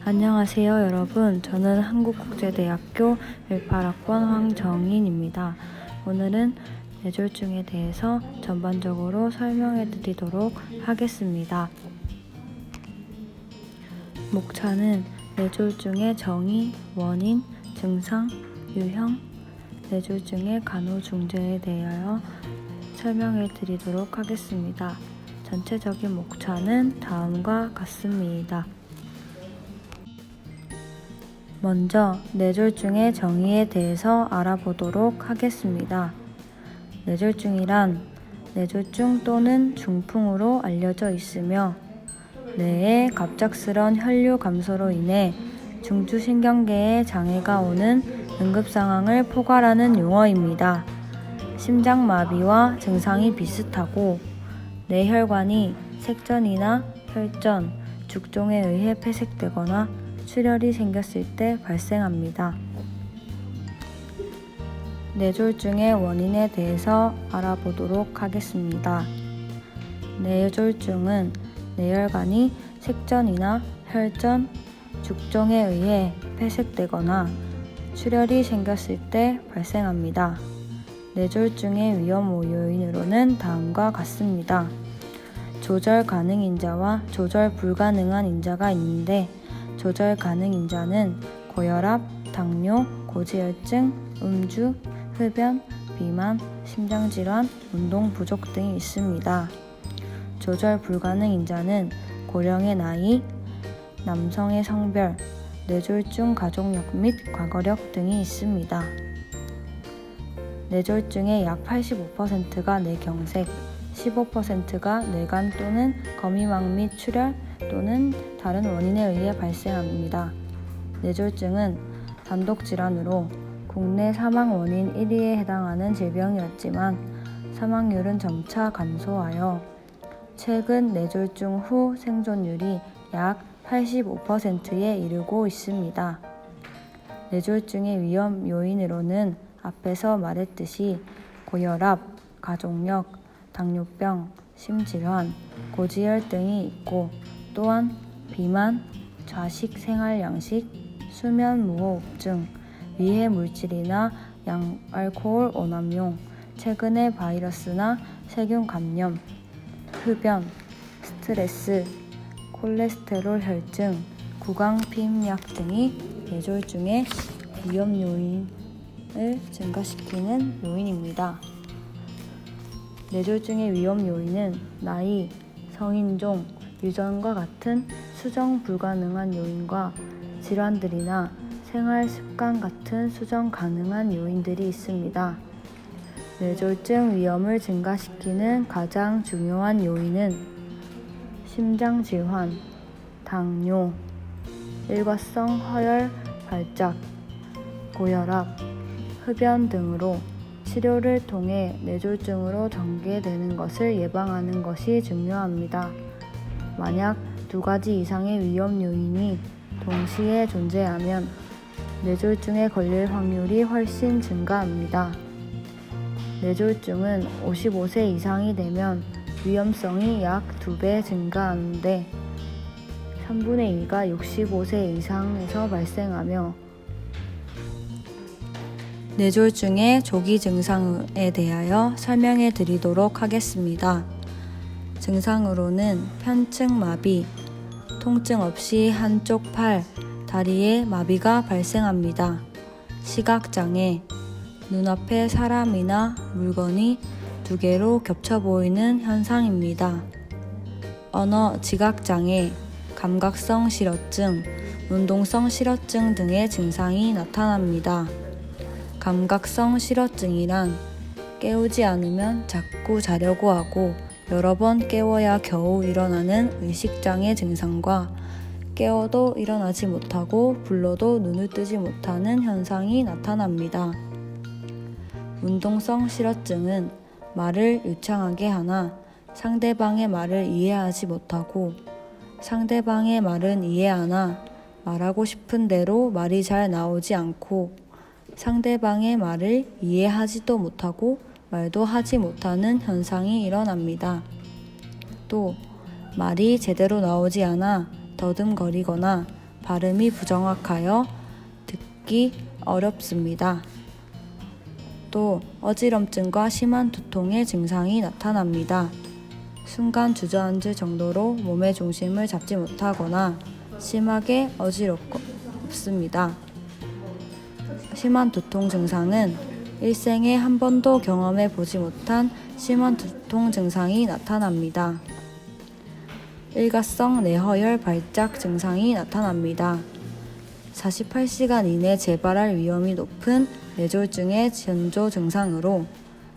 안녕하세요 여러분. 저는 한국국제대학교 18학번 황정인입니다. 오늘은 뇌졸중에 대해서 전반적으로 설명해 드리도록 하겠습니다. 목차는 뇌졸중의 정의, 원인, 증상, 유형, 뇌졸중의 간호중재에 대하여 설명해 드리도록 하겠습니다. 전체적인 목차는 다음과 같습니다. 먼저 뇌졸중의 정의에 대해서 알아보도록 하겠습니다. 뇌졸중이란 뇌졸중 또는 중풍으로 알려져 있으며 뇌의 갑작스런 혈류 감소로 인해 중추신경계에 장애가 오는 응급상황을 포괄하는 용어입니다. 심장마비와 증상이 비슷하고 뇌혈관이 색전이나 혈전, 죽종에 의해 폐색되거나 출혈이 생겼을 때 발생합니다. 뇌졸중의 원인에 대해서 알아보도록 하겠습니다. 뇌졸중은 뇌혈관이 색전이나 혈전, 죽종에 의해 폐색되거나 출혈이 생겼을 때 발생합니다. 뇌졸중의 위험 요인으로는 다음과 같습니다. 조절 가능 인자와 조절 불가능한 인자가 있는데 조절 가능 인자는 고혈압, 당뇨, 고지혈증, 음주, 흡연, 비만, 심장질환, 운동 부족 등이 있습니다. 조절 불가능 인자는 고령의 나이, 남성의 성별, 뇌졸중 가족력 및 과거력 등이 있습니다. 뇌졸중의 약 85%가 뇌경색, 15%가 뇌간 또는 거미망 및 출혈 또는 다른 원인에 의해 발생합니다. 뇌졸중은 단독질환으로 국내 사망 원인 1위에 해당하는 질병이었지만 사망률은 점차 감소하여 최근 뇌졸중 후 생존율이 약 85%에 이르고 있습니다. 뇌졸중의 위험 요인으로는 앞에서 말했듯이 고혈압, 가족력, 당뇨병, 심질환, 고지혈 등이 있고 또한 비만, 좌식 생활 양식, 수면 무호흡증, 위해 물질이나 알코올 오남용, 최근의 바이러스나 세균 감염, 흡연, 스트레스, 콜레스테롤 혈증, 구강 피임약 등이 뇌졸중의 위험 요인을 증가시키는 요인입니다. 뇌졸중의 위험 요인은 나이, 성인종, 유전과 같은 수정 불가능한 요인과 질환들이나 생활 습관 같은 수정 가능한 요인들이 있습니다. 뇌졸중 위험을 증가시키는 가장 중요한 요인은 심장질환, 당뇨, 일과성 허혈 발작, 고혈압, 흡연 등으로 치료를 통해 뇌졸중으로 전개되는 것을 예방하는 것이 중요합니다. 만약 2가지 이상의 위험 요인이 동시에 존재하면 뇌졸중에 걸릴 확률이 훨씬 증가합니다. 뇌졸중은 55세 이상이 되면 위험성이 약 2배 증가하는데 3분의 2가 65세 이상에서 발생하며 뇌졸중의 조기 증상에 대하여 설명해 드리도록 하겠습니다. 증상으로는 편측 마비, 통증 없이 한쪽 팔, 다리에 마비가 발생합니다. 시각장애, 눈앞에 사람이나 물건이 2개로 겹쳐 보이는 현상입니다. 언어 지각장애, 감각성 실어증, 운동성 실어증 등의 증상이 나타납니다. 감각성 실어증이란 깨우지 않으면 자꾸 자려고 하고 여러 번 깨워야 겨우 일어나는 의식장애 증상과 깨워도 일어나지 못하고 불러도 눈을 뜨지 못하는 현상이 나타납니다. 운동성 실어증은 말을 유창하게 하나 상대방의 말을 이해하지 못하고 상대방의 말은 이해하나 말하고 싶은 대로 말이 잘 나오지 않고 상대방의 말을 이해하지도 못하고 말도 하지 못하는 현상이 일어납니다. 또 말이 제대로 나오지 않아 더듬거리거나 발음이 부정확하여 듣기 어렵습니다. 또 어지럼증과 심한 두통의 증상이 나타납니다. 순간 주저앉을 정도로 몸의 중심을 잡지 못하거나 심하게 어지럽습니다. 심한 두통 증상은 일생에 한 번도 경험해 보지 못한 심한 두통 증상이 나타납니다. 일과성 뇌허혈 발작 증상이 나타납니다. 48시간 이내 재발할 위험이 높은 뇌졸중의 전조 증상으로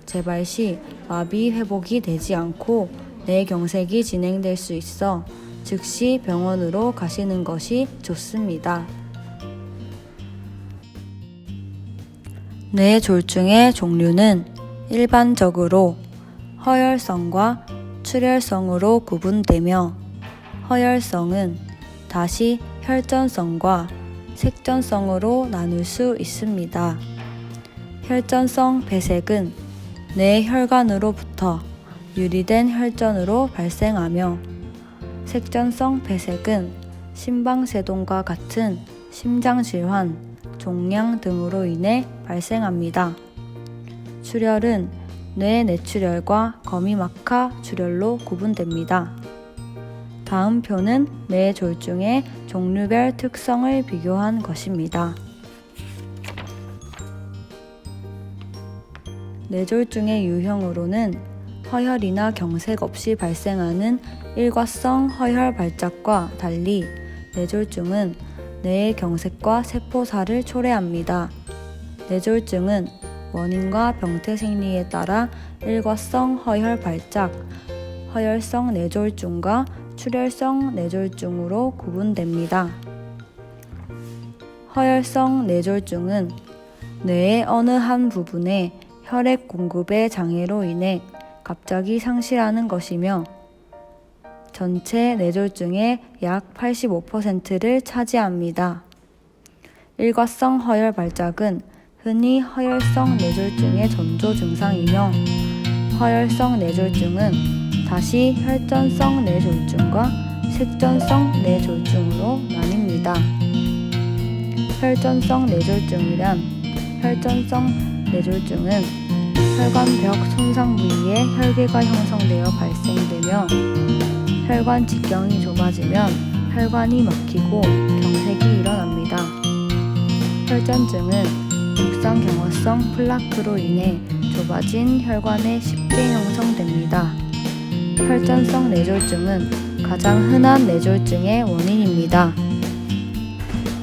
재발 시 마비 회복이 되지 않고 뇌경색이 진행될 수 있어 즉시 병원으로 가시는 것이 좋습니다. 뇌졸중의 종류는 일반적으로 허혈성과 출혈성으로 구분되며 허혈성은 다시 혈전성과 색전성으로 나눌 수 있습니다. 혈전성 배색은 뇌 혈관으로부터 유리된 혈전으로 발생하며 색전성 배색은 심방세동과 같은 심장질환, 종양 등으로 인해 발생합니다. 출혈은 뇌 내출혈과 거미막하 출혈로 구분됩니다. 다음 표는 뇌졸중의 종류별 특성을 비교한 것입니다. 뇌졸중의 유형으로는 허혈이나 경색 없이 발생하는 일과성 허혈 발작과 달리 뇌졸중은 뇌의 경색과 세포살을 초래합니다. 뇌졸중은 원인과 병태 생리에 따라 일과성 허혈 발작, 허혈성 뇌졸중과 출혈성 뇌졸중으로 구분됩니다. 허혈성 뇌졸중은 뇌의 어느 한 부분에 혈액 공급의 장애로 인해 갑자기 상실하는 것이며 전체 뇌졸중의 약 85%를 차지합니다. 일과성 허혈 발작은 흔히 허혈성 뇌졸중의 전조 증상이며 허혈성 뇌졸중은 다시 혈전성 뇌졸중과 색전성 뇌졸중으로 나뉩니다. 혈전성 뇌졸중이란 혈전성 뇌졸중은 혈관벽 손상 부위에 혈괴가 형성되어 발생되며 혈관 직경이 좁아지면 혈관이 막히고 경색이 일어납니다. 혈전증은 육상경화성 플라크로 인해 좁아진 혈관에 쉽게 형성됩니다. 혈전성 뇌졸중은 가장 흔한 뇌졸중의 원인입니다.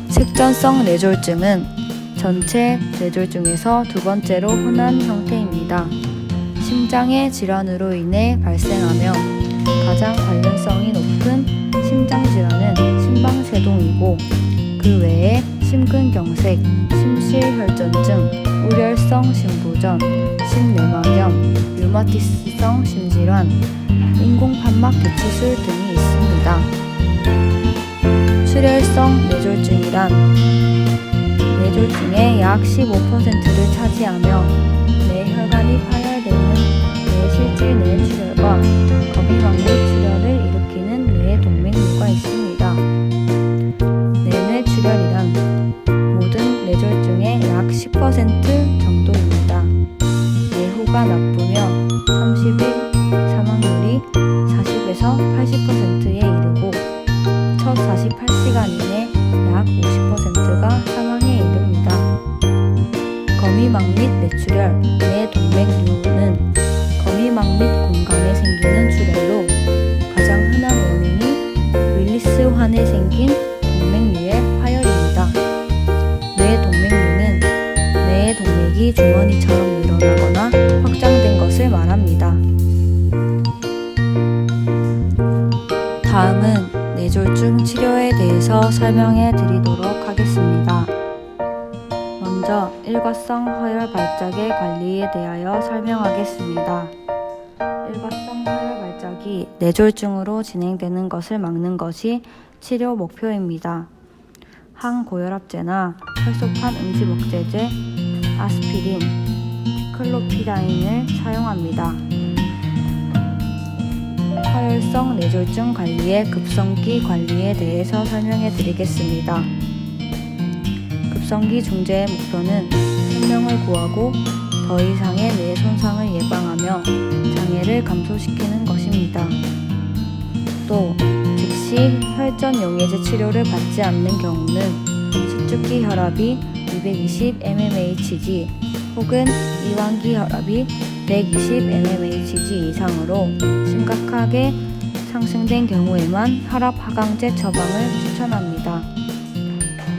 색전성 뇌졸중은 전체 뇌졸중에서 두 번째로 흔한 형태입니다. 심장의 질환으로 인해 발생하며 가장 관련성이 높은 심장질환은 심방세동이고 그 외에 심근경색, 심실혈전증, 우렬성 심부전, 심내막염, 류마티스성 심질환, 인공판막 개치술 등이 있습니다. 출혈성 뇌졸중이란 뇌졸중의 약 15%를 차지하며 뇌혈관이 파열되는 뇌실질 뇌출혈과 거미막류 출혈을 일으키는 뇌동맥류가 있습니다. 뇌뇌출혈이란 모든 뇌졸중의 약 10% 정도입니다. 뇌후가 나쁘며 30일 사망률이 40에서 80%에 이르고 첫 48시간 이내 약 50%가 사망에 이릅니다. 거미막 및 뇌출혈, 뇌동맥류는 거미막 및 공간에 생기는 출혈로 가장 흔한 원인이 윌리스환에 생긴 동맥류의 파열입니다. 뇌동맥류는 뇌의 동맥이 주머니처럼 늘어나거나 확장된 것을 말합니다. 다음은 뇌졸중 치료에 대해서 설명해 드리도록 하겠습니다. 먼저 일과성 허혈 발작의 관리에 대하여 설명하겠습니다. 일과성 허혈 발작이 뇌졸중으로 진행되는 것을 막는 것이 치료 목표입니다. 항고혈압제나 혈소판 응집 억제제, 아스피린, 클로피다인을 사용합니다. 허혈성 뇌졸중 관리의 급성기 관리에 대해서 설명해 드리겠습니다. 급성기 중재의 목표는 생명을 구하고 더 이상의 뇌 손상을 예방하며 장애를 감소시키는 것입니다. 또 즉시 혈전 용해제 치료를 받지 않는 경우는 수축기 혈압이 220mmHg 혹은 이완기 혈압이 120mmHg 이상으로 심각하게 상승된 경우에만 혈압 하강제 처방을 추천합니다.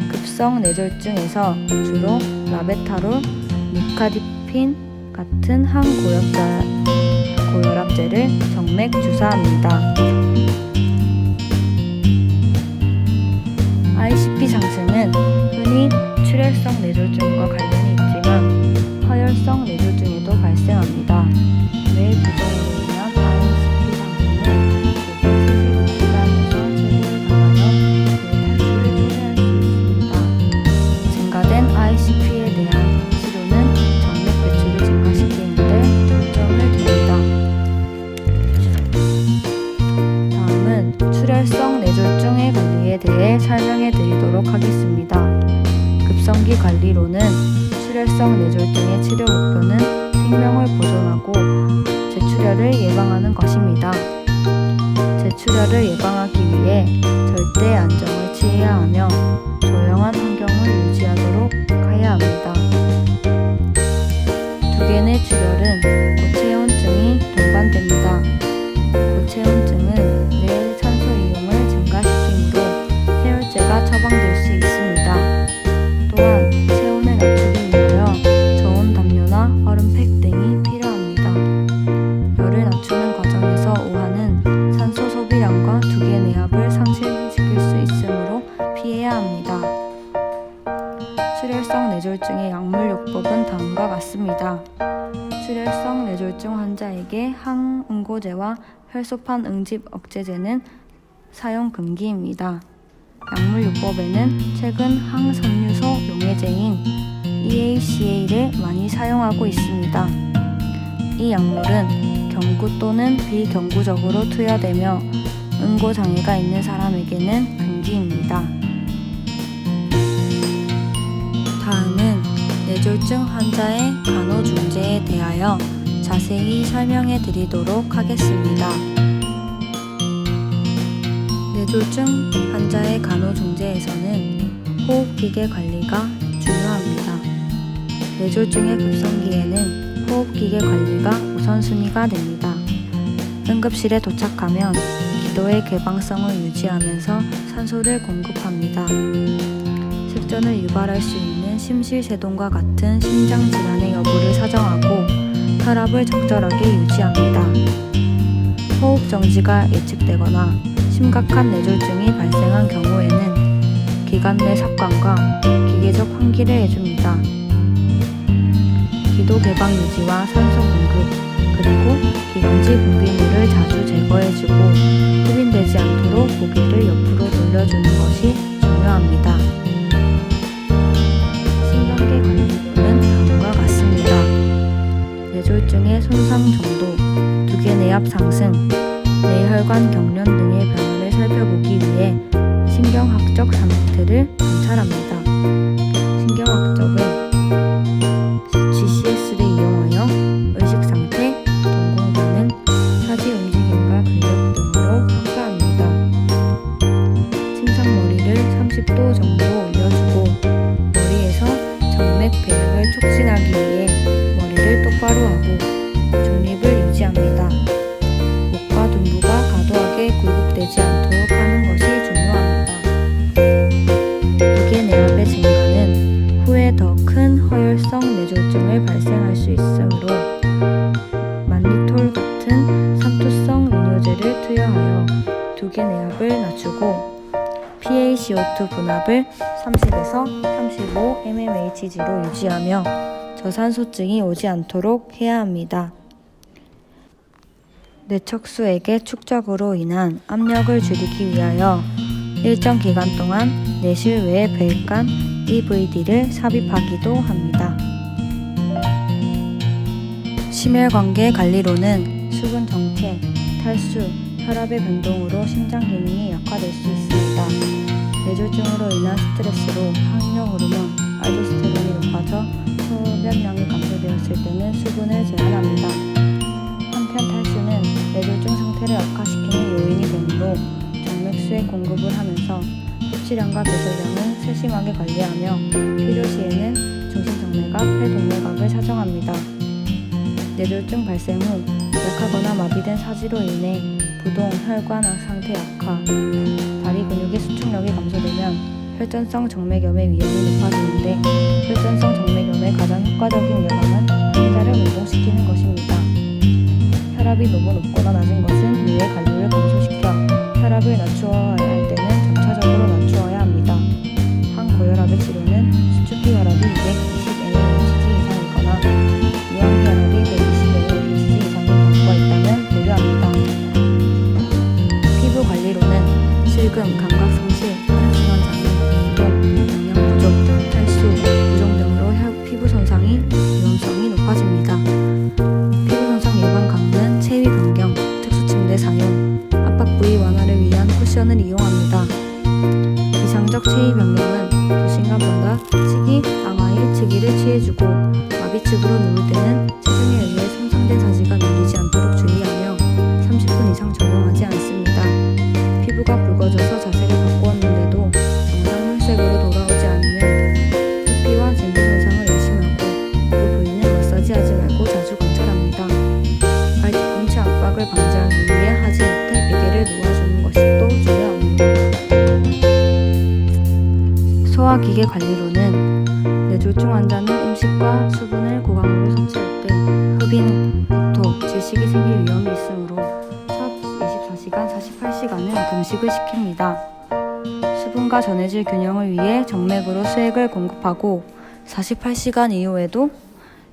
급성 뇌졸중에서 주로 라베타롤, 니카디핀 같은 항고혈압제를 정맥 주사합니다. ICP 상승은 흔히 출혈성 뇌졸중과 관련이 있지만 허혈성 뇌졸중에도 발생합니다. 뇌 부종으로 인한 ICP 상승은 고개 75시간에서 제고를 당하여 뇌 탈출을 초래할 수 있습니다. 증가된 ICP에 대한 치료는 정맥 배출을 증가시키는 데 중점을 둡니다. 다음은 출혈성 뇌졸중의 관리에 대해 설명해 드리도록 하겠습니다. 급성기 관리로는 출혈성 뇌졸중의 치료 목표는 생명을 보존하고 재출혈을 예방하는 것입니다. 재출혈을 예방하기 위해 절대 안정을 취해야 하며 조용한 환경을 유지하도록 해야 합니다. 두개 내 출혈은 고체온증이 동반됩니다. 고체온증은 뇌의 산소 이용을 증가시키므로 해열제가 처방될 수 있습니다. 또한 체온을 낮추기 위하여 저온 담요나 얼음팩 등이 필요합니다. 열을 낮추는 과정에서 오하는 산소 소비량과 두개 내압을 상실시킬 수 있으므로 피해야 합니다. 출혈성 뇌졸중의 약물요법은 다음과 같습니다. 출혈성 뇌졸중 환자에게 항응고제와 혈소판 응집 억제제는 사용 금기입니다. 약물요법에는 최근 항섬유소 용해제인 EACA를 많이 사용하고 있습니다. 이 약물은 경구 또는 비경구적으로 투여되며 응고장애가 있는 사람에게는 금기입니다. 다음은 뇌졸중 환자의 간호중재에 대하여 자세히 설명해 드리도록 하겠습니다. 뇌졸중 환자의 간호중재에서는 호흡기계 관리가 중요합니다. 뇌졸중의 급성기에는 호흡기계 관리가 우선순위가 됩니다. 응급실에 도착하면 기도의 개방성을 유지하면서 산소를 공급합니다. 색전을 유발할 수 있는 심실세동과 같은 심장질환의 여부를 사정하고 혈압을 적절하게 유지합니다. 호흡정지가 예측되거나 심각한 뇌졸중이 발생한 경우에는 기관 내 삽관과 기계적 환기를 해줍니다. 기도 개방 유지와 산소 공급, 그리고 기관지 분비물을 자주 제거해주고 흡인되지 않도록 고개를 옆으로 돌려주는 것이 중요합니다. 신경계 관리로는 다음과 같습니다. 뇌졸중의 손상 정도, 두개 내압 상승, 뇌혈관 경련 등의 변화를 살펴보기 위해 신경학적 상태를 관찰합니다. 신경학적은 GCS를 이용하여 의식상태, 동공반응, 사지 움직임과 근력 등으로 평가합니다. 침상머리를 30도 정도 올려주고 머리에서 정맥 배응을 촉진하기 위해 머리를 똑바로 하고 중립을 유지합니다. 목과 둔부가 과도하게 굴곡되지 않도록 하는 것이 중요합니다. 두개 내압의 증가는 후에 더 큰 허혈성 뇌졸중을 발생할 수 있으므로 만리톨 같은 삼투성 이뇨제를 투여하여 두개 내압을 낮추고 PaCO2 분압을 30에서 35mmHg로 유지하며 저산소증이 오지 않도록 해야 합니다. 뇌척수액의 축적으로 인한 압력을 줄이기 위하여 일정 기간 동안 뇌실 외 배관 EVD를 삽입하기도 합니다. 심혈관계 관리로는 수분 정체, 탈수, 혈압의 변동으로 심장 기능이 약화될 수 있습니다. 뇌졸중으로 인한 스트레스로 항이뇨 호르몬 알도스테론이 높아져 소변량이 감소되었을 때는 수분을 제한합니다. 한편 탈수는 뇌졸중 상태를 악화시키는 요인이 되므로 정맥수에 공급을 하면서 섭취량과 배설량을 세심하게 관리하며 필요시에는 중심정맥악, 폐동맥악을 사정합니다. 뇌졸중 발생 후 약하거나 마비된 사지로 인해 부동, 혈관 상태 악화, 다리 근육의 수축력이 감소되면 혈전성 정맥염의 위험이 높아지는데 혈전성 정맥염의 가장 효과적인 예방은 환자를 운동시키는 것입니다. 혈압이 너무 높거나 낮은 것은 뇌의 관리를 감소시켜 혈압을 낮추어야 할 때는 점차적으로 낮추어야 합니다. 항고혈압의 치료는 수축기 혈압이 220mHg 이상이거나 무항기 혈압이 120mHg 이상인 경우가 있다면 고려합니다. 피부 관리로는 실금, 감각 상실, 혈액순환 장애, 부동, 영양 부족, 탈수, 부종 등으로 피부 손상이 위험성이 높아집니다. 피부 손상 예방 강화는 체위 변경, 특수 침대 사용, 압박 부위 완화를 위한 쿠션을 이용합니다. 비상적 체위 변경은 2시간마다 치기, 앙하이, 치기를 취해주고 마비측으로 누울 때는 체중에 의해 손상된 사지가 눌리지 않도록 주의하며 30분 이상 적용하지 않습니다. 피부가 붉어져서 자세를 바꾸었는데도 정상 혈색으로 돌아오지 않으면 표피와 진부 손상을 의심하고 그 부위는 마사지하지 말고 자주 관찰합니다. 발 뒤꿈치 압박을 방지하기 위해 하지 못해 베개를 놓아주는 것이 또 중요합니다. 소화기계 관리로는 뇌졸중 환자는 음식과 수분을 고강도로 섭취할 때 흡인, 구토, 질식이 생길 위험이 있으므로 첫 24시간, 48시간은 금식을 시킵니다. 수분과 전해질 균형을 위해 정맥으로 수액을 공급하고 48시간 이후에도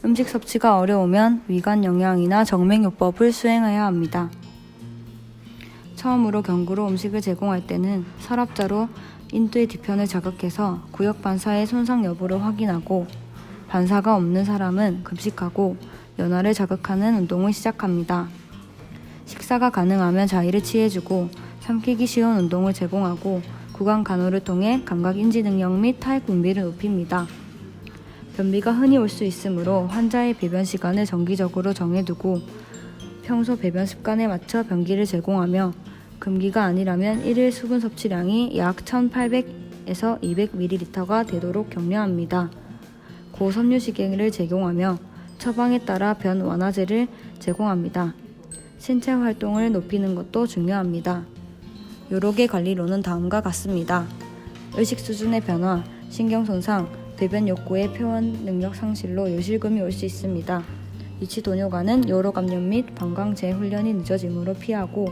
음식 섭취가 어려우면 위관 영양이나 정맥요법을 수행해야 합니다. 처음으로 경구로 음식을 제공할 때는 서랍자로 인두의 뒤편을 자극해서 구역 반사의 손상 여부를 확인하고 반사가 없는 사람은 금식하고 연화를 자극하는 운동을 시작합니다. 식사가 가능하면 자의를 취해주고 삼키기 쉬운 운동을 제공하고 구강 간호를 통해 감각 인지 능력 및 타액 분비를 높입니다. 변비가 흔히 올 수 있으므로 환자의 배변 시간을 정기적으로 정해두고 평소 배변 습관에 맞춰 변기를 제공하며 금기가 아니라면 1일 수분 섭취량이 약 1800에서 200ml가 되도록 격려합니다. 고섬유식을 제공하며 처방에 따라 변 완화제를 제공합니다. 신체 활동을 높이는 것도 중요합니다. 요로의 관리로는 다음과 같습니다. 의식 수준의 변화, 신경 손상, 배변 욕구의 표현 능력 상실로 요실금이 올 수 있습니다. 위치 도뇨가는 요로 감염 및 방광 재훈련이 늦어짐으로 피하고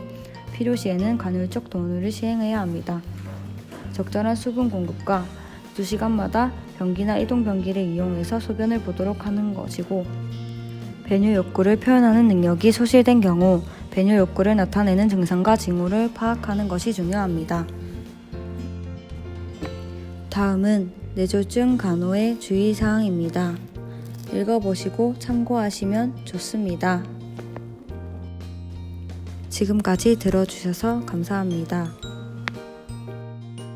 필요시에는 간헐적 도누를 시행해야 합니다. 적절한 수분 공급과 2시간마다 변기나 이동 변기를 이용해서 소변을 보도록 하는 것이고 배뇨 욕구를 표현하는 능력이 소실된 경우 배뇨 욕구를 나타내는 증상과 징후를 파악하는 것이 중요합니다. 다음은 뇌졸중 간호의 주의사항입니다. 읽어보시고 참고하시면 좋습니다. 지금까지 들어주셔서 감사합니다.